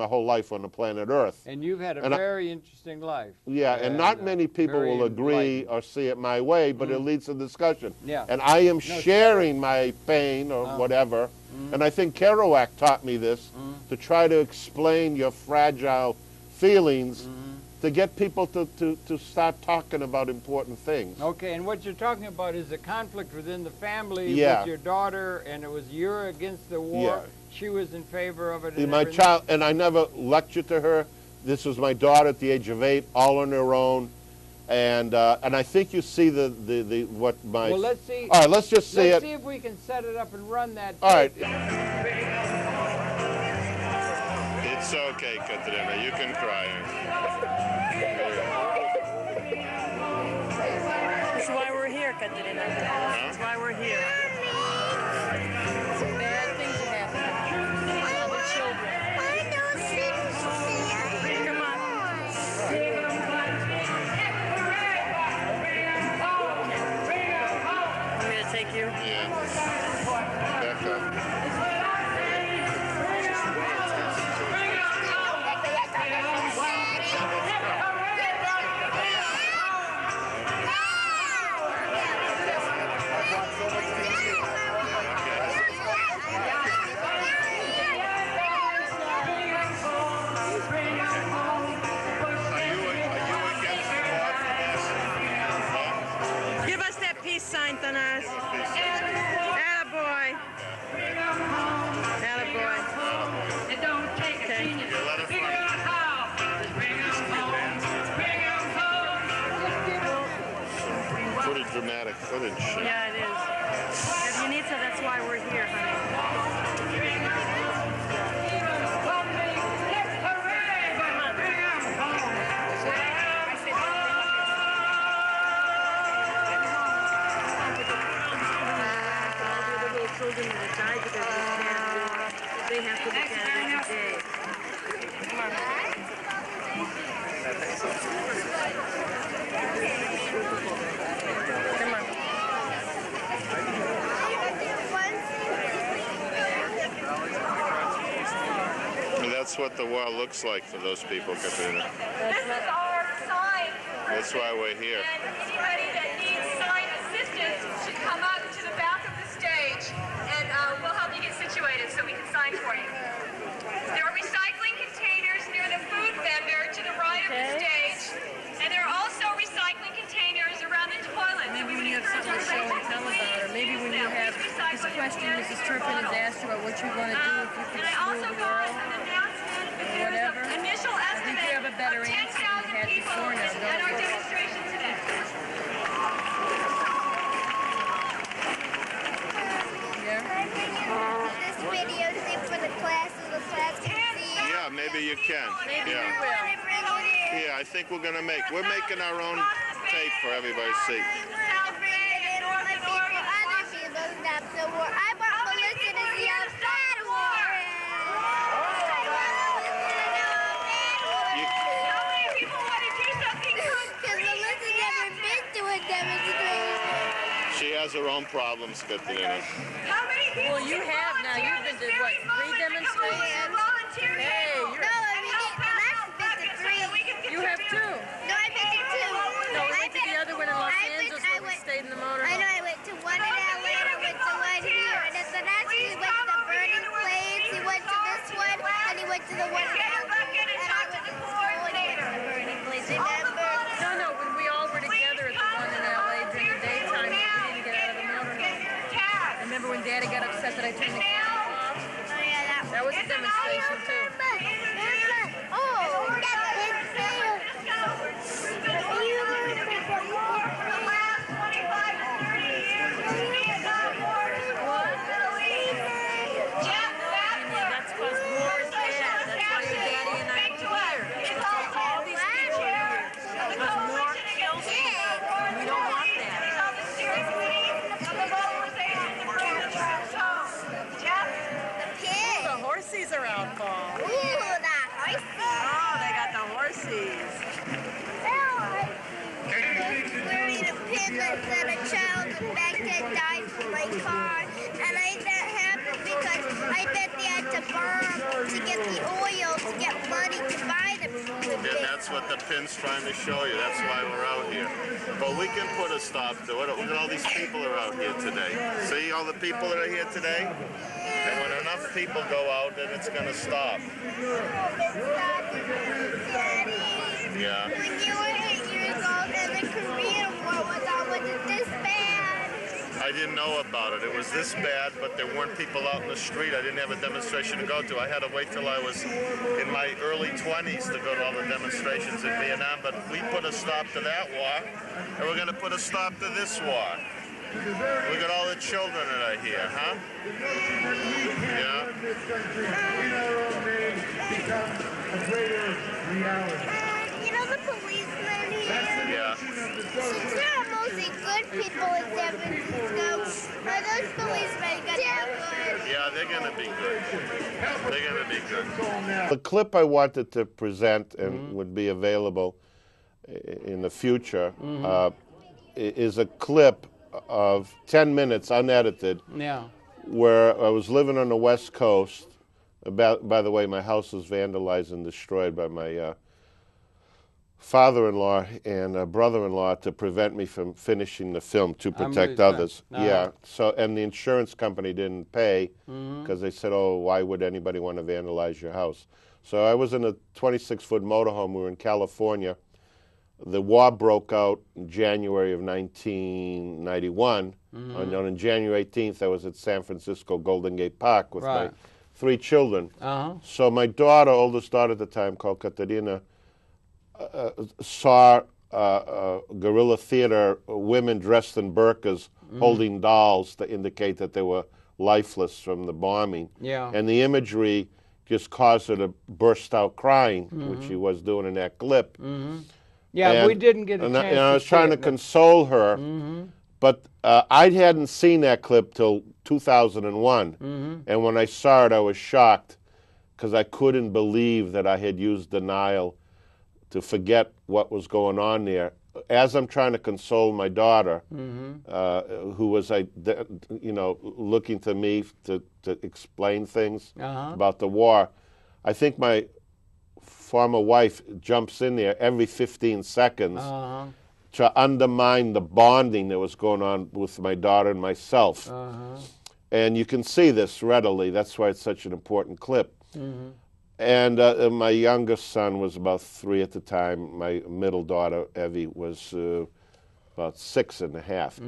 whole life on the planet Earth. And you've had a very interesting life. Yeah, and not many people will agree or see it my way, but it leads to discussion. Yeah. And I am sharing my pain or whatever, and I think Kerouac taught me this, to try to explain your fragile feelings, to get people to start talking about important things. Okay, and what you're talking about is a conflict within the family with your daughter, and it was you're against the war. Yeah. She was in favor of it. My child, and I never lectured to her. This was my daughter at the age of 8, all on her own, and I think you see what my. Well, let's see. All right, let's just see it. Let's see if we can set it up and run that. All right. Okay, Katerina, you can cry. That's why we're here, Katerina. That's why we're here. Some bad things are happening. Other children. Come on. Want me to take you? Yeah. Back up. Give us that peace sign, Thanas. Attaboy. Attaboy. It don't take a genius to figure out how. Just bring 'em home. Bring 'em home. Pretty dramatic footage. Yeah, it is. If you need to, that's why we're here, honey. Children that have died because of this bad war, they have to look at it every day. Come on. Come on. And that's what the war looks like for those people, Katerina. This is our sign. That's why we're here. And anybody that needs sign assistance should come up to the back of the stage, and we'll help you get situated so we can sign for you. There are recycling containers near the food vendor to the right of the stage, and there are also recycling containers around the toilets. Maybe when you have something to show and tell about, or maybe when you have this question Mrs. Turpin has asked you about what you're going to do if you can And I school also the got world. an announcement that there's Whatever. an initial estimate you have a better of answer than you 10,000 had people before now, at don't our you? demonstration today. This video thing for the class so the class can see. Yeah, maybe you can. Maybe Yeah. we will. Yeah, I think we're making our own tape for everybody to see. She has her own problems, Katerina. Well, you have now. You've been to, what, 3 demonstrations? Hey, you're... You have 2. No, I've been to 2. No, we went to the other one in Los Angeles where we stayed in the motorhome. I know, I went to one in LA, I went to one here, and then the next he went to the burning plains, he went to this one, and he went to the one in LA. And I went to the burning plains, remember? No, when we all were together at the one in LA during the daytime, we didn't get out of the motorhome. Remember when Daddy got upset that I turned the camera off? Oh, yeah, That was a demonstration, too. Oh, that's a big sale. That's because war is bad. That's why your daddy and I are here. All these people are here. Because war kills people. We don't want that. The horsies are out, Paul. Ooh, the horse. Oh, they got the horsies. Wearing a pin that said a child in Baghdad died from my car. And that happened because I bet they had to burn to get the oil to get money to buy the And that's what the pin's trying to show you. That's why we're out here. But we can put a stop to it. Look at all these people are out here today. See all the people that are here today? And when enough people go out, then it's going to stop. Yeah. When you were 8 years old and the Korean War was on, was it this bad? I didn't know about it. It was this bad, but there weren't people out in the street. I didn't have a demonstration to go to. I had to wait till I was in my early 20s to go to all the demonstrations in Vietnam. But we put a stop to that war, and we're going to put a stop to this war. Look at all the children that are here, huh? Yeah. You know the policemen here? Yeah. Since they're mostly good people in San Francisco, are those policemen gonna be good? Yeah, they're going to be good. They're going to be good. The clip I wanted to present and would be available in the future is a clip of 10 minutes unedited where I was living on the West Coast. By the way, my house was vandalized and destroyed by my father-in-law and brother-in-law to prevent me from finishing the film to protect others. Yeah. So, and the insurance company didn't pay because they said, "Oh, why would anybody want to vandalize your house?" So I was in a 26-foot motorhome. We were in California. The war broke out in January of 1991. And on January 18th, I was at San Francisco Golden Gate Park with my 3 children. So my daughter, oldest daughter at the time, called Katerina, saw guerrilla theater women dressed in burqas holding dolls to indicate that they were lifeless from the bombing. And the imagery just caused her to burst out crying, which she was doing in that clip. Yeah, and, we didn't get a chance and I was trying to console her, but I hadn't seen that clip till 2001. And when I saw it, I was shocked because I couldn't believe that I had used denial to forget what was going on there. As I'm trying to console my daughter, who was, looking to me to explain things about the war, I think my former wife jumps in there every 15 seconds to undermine the bonding that was going on with my daughter and myself. And you can see this readily. That's why it's such an important clip. And my youngest son was about 3 at the time. My middle daughter, Evie, was about 6.5.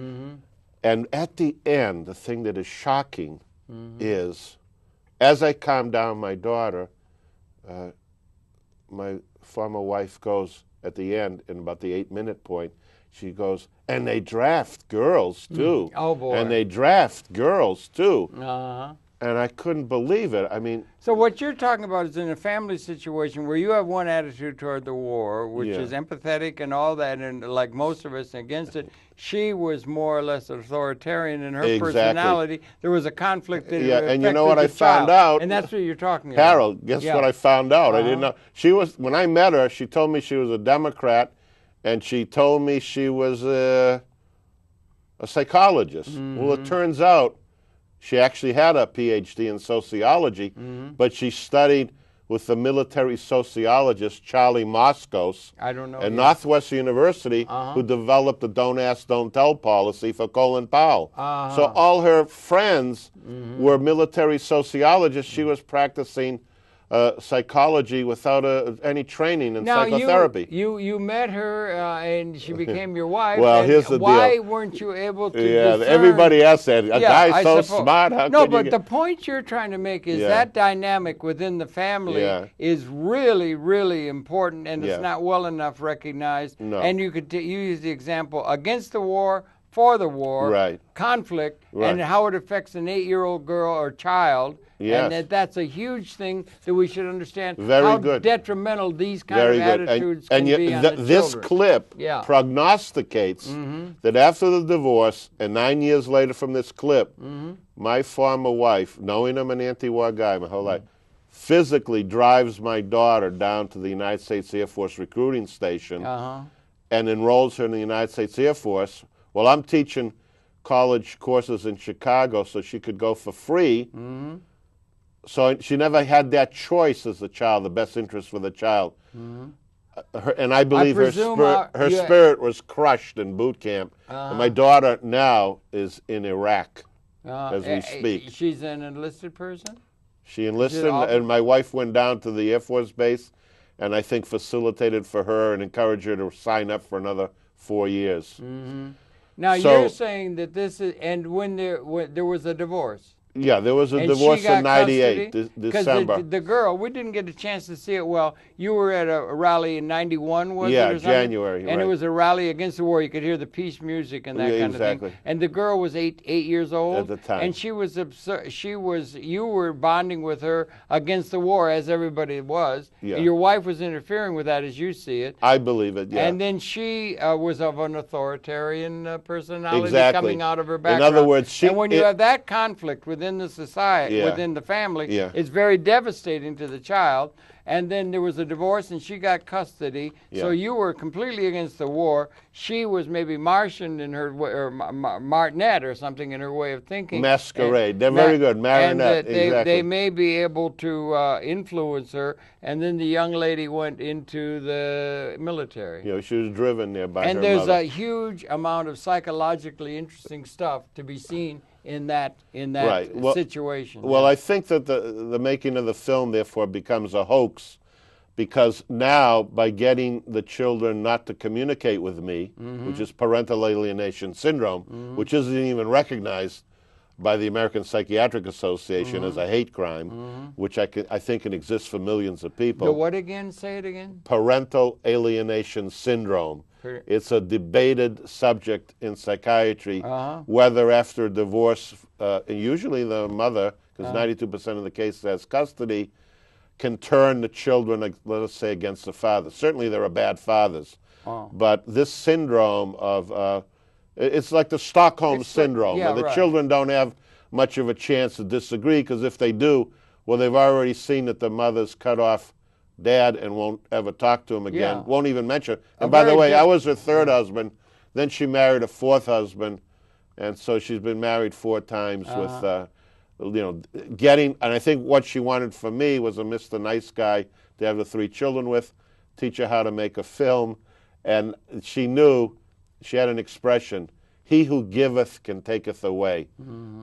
And at the end, the thing that is shocking is, as I calm down my daughter, my former wife goes at the end, in about the 8-minute point, she goes, "And they draft girls, too." Oh, boy. "And they draft girls, too." And I couldn't believe it. I mean... So what you're talking about is in a family situation where you have one attitude toward the war, which is empathetic and all that, and like most of us against it. She was more or less authoritarian in her personality. There was a conflict that and you know what I found out? And that's what you're talking about. Harold, guess what I found out? I didn't know. She was, when I met her, she told me she was a Democrat, and she told me she was a psychologist. Well, it turns out she actually had a PhD in sociology, but she studied with the military sociologist Charlie Moskos at Northwestern University, who developed the Don't Ask, Don't Tell policy for Colin Powell. So all her friends were military sociologists. She was practicing psychology without any training in psychotherapy. You met her and she became your wife. Well, here's the deal. Why weren't you able to discern? Everybody else said, a guy's so smart, how No, could but you the point you're trying to make is that dynamic within the family is really, really important, and it's not well enough recognized. And you could use the example against the war, for the war, conflict, and how it affects an 8-year-old girl or child. And that's a huge thing that we should understand how detrimental these kind of attitudes can be on the this children. clip prognosticates that after the divorce, and 9 years later from this clip, my former wife, knowing I'm an anti-war guy my whole life, physically drives my daughter down to the United States Air Force recruiting station and enrolls her in the United States Air Force. Well, I'm teaching college courses in Chicago so she could go for free. So she never had that choice as a child, the best interest for the child. And I believe her spirit was crushed in boot camp. And my daughter now is in Iraq as we speak. She's an enlisted person? She enlisted, and my wife went down to the Air Force Base, and I think facilitated for her and encouraged her to sign up for another 4 years. Now, you're saying that this is, and when there was a divorce. Yeah, there was a And divorce she got in '98, custody? December. The girl, we didn't get a chance to see it well. You were at a rally in '91, was it, or something? January, And right. it was a rally against the war. You could hear the peace music and that kind of exactly. thing. And the girl was eight years old. At the time. And she was absurd. You were bonding with her against the war, as everybody was. Yeah. Your wife was interfering with that, as you see it. I believe it, yeah. And then she was of an authoritarian personality Exactly. coming out of her background. In other words, and when you have that conflict within the society, Yeah. within the family, Yeah. it's very devastating to the child. And then there was a divorce, and she got custody. So Yeah. you were completely against the war. She was maybe Martian in her way, or Martinet or something in her way of thinking. Masquerade. They're very good. Marionette. And they exactly. may be able to influence her. And then the young lady went into the military. You know, she was driven there by And her there's mother. a huge amount of psychologically interesting stuff to be seen in that Right. Well, situation. Well, I think that the making of the film, therefore, becomes a hoax, because now, by getting the children not to communicate with me, which is parental alienation syndrome, which isn't even recognized by the American Psychiatric Association as a hate crime, which I think can exist for millions of people. The what again? Say it again. Parental alienation syndrome. It's a debated subject in psychiatry, whether after a divorce, and usually the mother, because 92% of the cases has custody, can turn the children, let us say, against the father. Certainly there are bad fathers, but this syndrome of, it's like the Stockholm syndrome, where the children don't have much of a chance to disagree, because if they do, well, they've already seen that the mother's cut off Dad and won't ever talk to him again, won't even mention. And by the way, I was her third husband. Then she married a fourth husband, and so she's been married 4 times with, you know, and I think what she wanted from me was a Mr. Nice Guy to have the 3 children with, teach her how to make a film, and she knew, she had an expression, "He who giveth can taketh away,"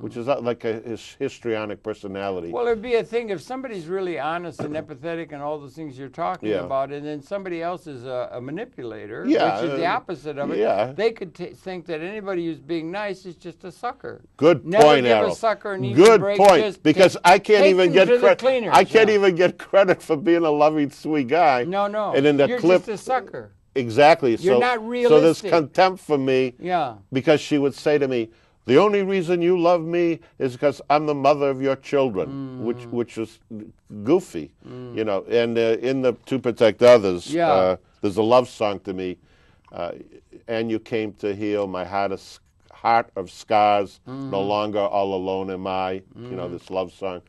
which is like a histrionic personality. Well, it'd be a thing if somebody's really honest and empathetic and all those things you're talking about, and then somebody else is a manipulator, which is the opposite of it. They could think that anybody who's being nice is just a sucker. Good Never point, give Errol. a sucker an easy Good break, point, just because I can't even get credit. I can't yeah. even get credit for being a loving, sweet guy. No, no. And in the You're clip, just a sucker. Exactly. You're so, not So realistic. there's contempt for me. Yeah. Because she would say to me, "The only reason you love me is because I'm the mother of your children," which was goofy, you know. And in the To Protect Others, there's a love song to me, "And you came to heal my heart of scars. No longer all alone am I." You know, this love song.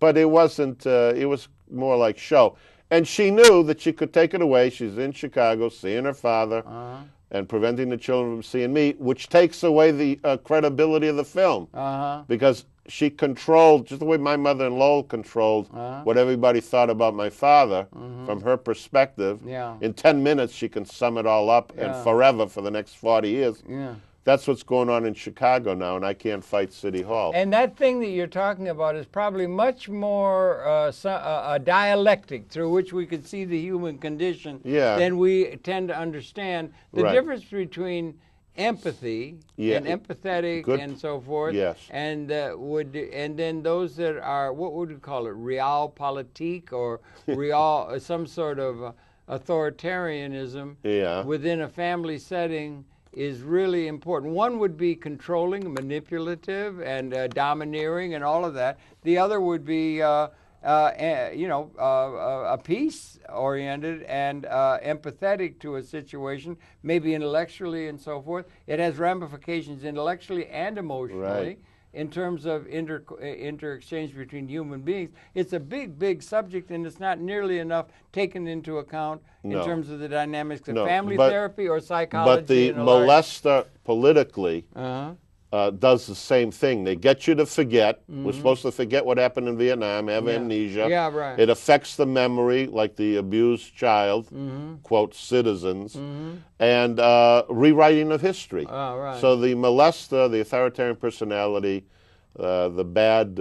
But it wasn't. It was more like show. And she knew that she could take it away. She's in Chicago, seeing her father, and preventing the children from seeing me, which takes away the credibility of the film. Because she controlled, just the way my mother in Lowell controlled what everybody thought about my father from her perspective. In 10 minutes, she can sum it all up, and forever, for the next 40 years. That's what's going on in Chicago now, and I can't fight City Hall. And that thing that you're talking about is probably much more a dialectic through which we could see the human condition than we tend to understand. The difference between empathy and empathetic and so forth, and then those that are, what would we call it, realpolitik or real, some sort of authoritarianism within a family setting is really important. One would be controlling, manipulative, and domineering, and all of that. The other would be, peace-oriented and empathetic to a situation, maybe intellectually and so forth. It has ramifications intellectually and emotionally. In terms of inter-exchange between human beings. It's a big, big subject, and it's not nearly enough taken into account in terms of the dynamics of family therapy or psychology. But the molester politically does the same thing. They get you to forget. We're supposed to forget what happened in Vietnam, have amnesia. It affects the memory, like the abused child, quote, citizens, and rewriting of history. So the molester, the authoritarian personality, the bad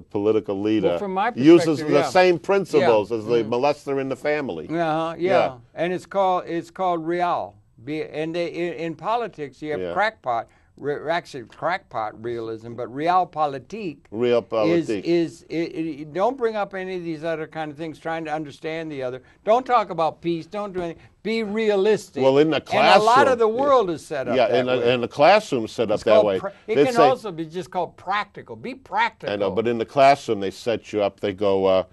political leader, uses the same principles as the molester in the family. And it's called real. And in politics, you have crackpot. actually crackpot realism, but realpolitik. Realpolitik. Don't bring up any of these other kind of things trying to understand the other. Don't talk about peace. Don't do anything. Be realistic. Well, in the classroom. And a lot of the world is set up that way. And the classroom set up that way. It can also be just called practical. Be practical. I know, but in the classroom they set you up. They go,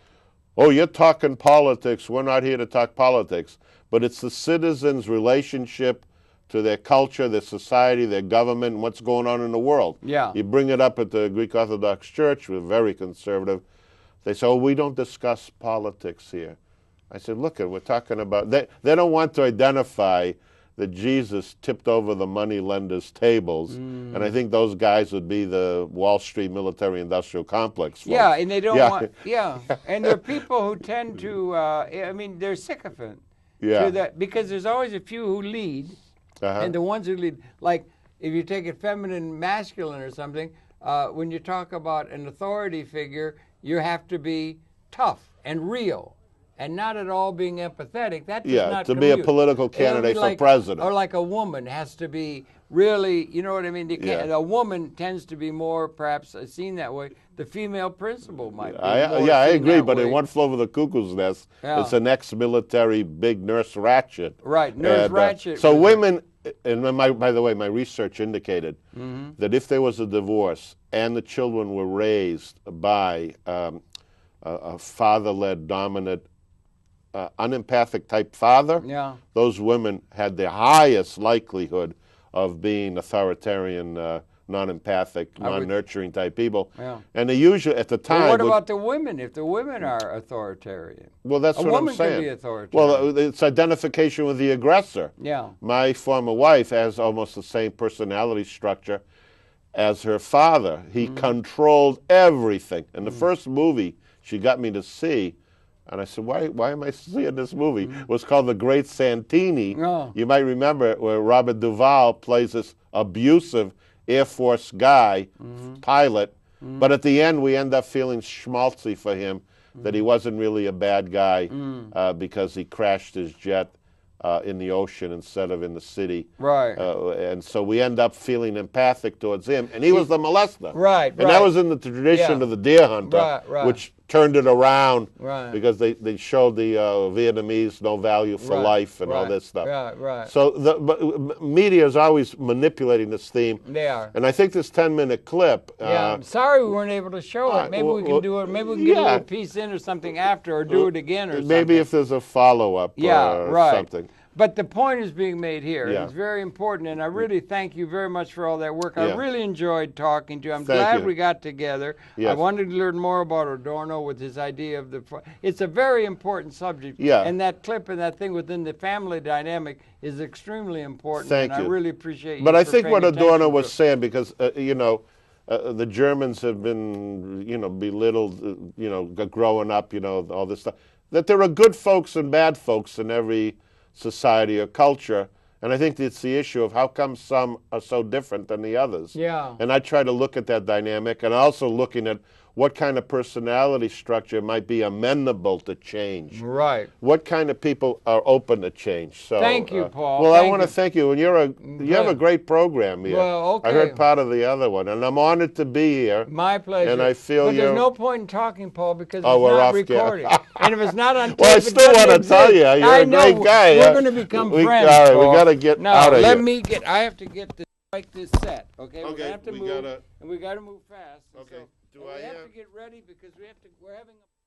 oh, you're talking politics. We're not here to talk politics. But it's the citizens' relationship to their culture, their society, their government, and what's going on in the world. Yeah. You bring it up at the Greek Orthodox Church, we're very conservative. They say, oh, we don't discuss politics here. I said, look, we're talking about, they don't want to identify that Jesus tipped over the money lenders' tables, and I think those guys would be the Wall Street military-industrial complex folks. Yeah, and they don't want, and there are people who tend to, I mean, they're sycophant. To that, because there's always a few who lead, and the ones who lead, like if you take it feminine, masculine or something, when you talk about an authority figure, you have to be tough and real. And not at all being empathetic. That does not to be a political candidate for president. Or like a woman has to be really, you know what I mean? A woman tends to be more, perhaps seen that way. The female principal might be I agree, but in One Flew Over the Cuckoo's Nest, it's an ex-military big Nurse Ratched. Right, Nurse Ratched. So women, and by the way, my research indicated that if there was a divorce and the children were raised by a father-led, dominant, unempathic type father, those women had the highest likelihood of being authoritarian, non-empathic, non-nurturing type people. And they usually, at the time... Well, what about the women, if the women are authoritarian? Well, that's what I'm saying. A woman can be authoritarian. Well, it's identification with the aggressor. My former wife has almost the same personality structure as her father. He controlled everything. And the first movie she got me to see, and I said, why am I seeing this movie? It was called The Great Santini. You might remember it, where Robert Duvall plays this abusive Air Force guy, pilot, but at the end we end up feeling schmaltzy for him, that he wasn't really a bad guy because he crashed his jet in the ocean instead of in the city. Right. And so we end up feeling empathic towards him, and he was the molester. Right, and that was in the tradition of the deer hunter, which turned it around because they showed the Vietnamese no value for life and all this stuff. So but media is always manipulating this theme. They are. And I think this 10-minute clip... I'm sorry we weren't able to show it. Maybe we can do it. Maybe we can get a little piece in or something after, or do it again or something. Maybe if there's a follow-up or something. But the point is being made here. It's very important, and I really thank you very much for all that work. I really enjoyed talking to you. I'm glad we got together. I wanted to learn more about Adorno with his idea of the... It's a very important subject, and that clip and that thing within the family dynamic is extremely important. Thank you. I really appreciate you. But I think what Adorno was saying, because, you know, the Germans have been, you know, belittled, you know, growing up, you know, all this stuff, that there are good folks and bad folks in every society or culture, and I think it's the issue of how come some are so different than the others. And I try to look at that dynamic, and also looking at what kind of personality structure might be amenable to change. What kind of people are open to change. So thank you, Paul. Well, I want to thank you, and you have a great program here. Well, I heard part of the other one, and I'm honored to be here. My pleasure. And I feel but there's no point in talking, Paul, because it's we're not off recorded. And if it's not on tape, well, I still want to tell you, you're a great guy. We're going to become friends, all right, Paul. we got to get out of here. I have to get this, like this set, okay? We're going to have to move, and we got to move fast. Okay. So, we have to get ready because we're having a...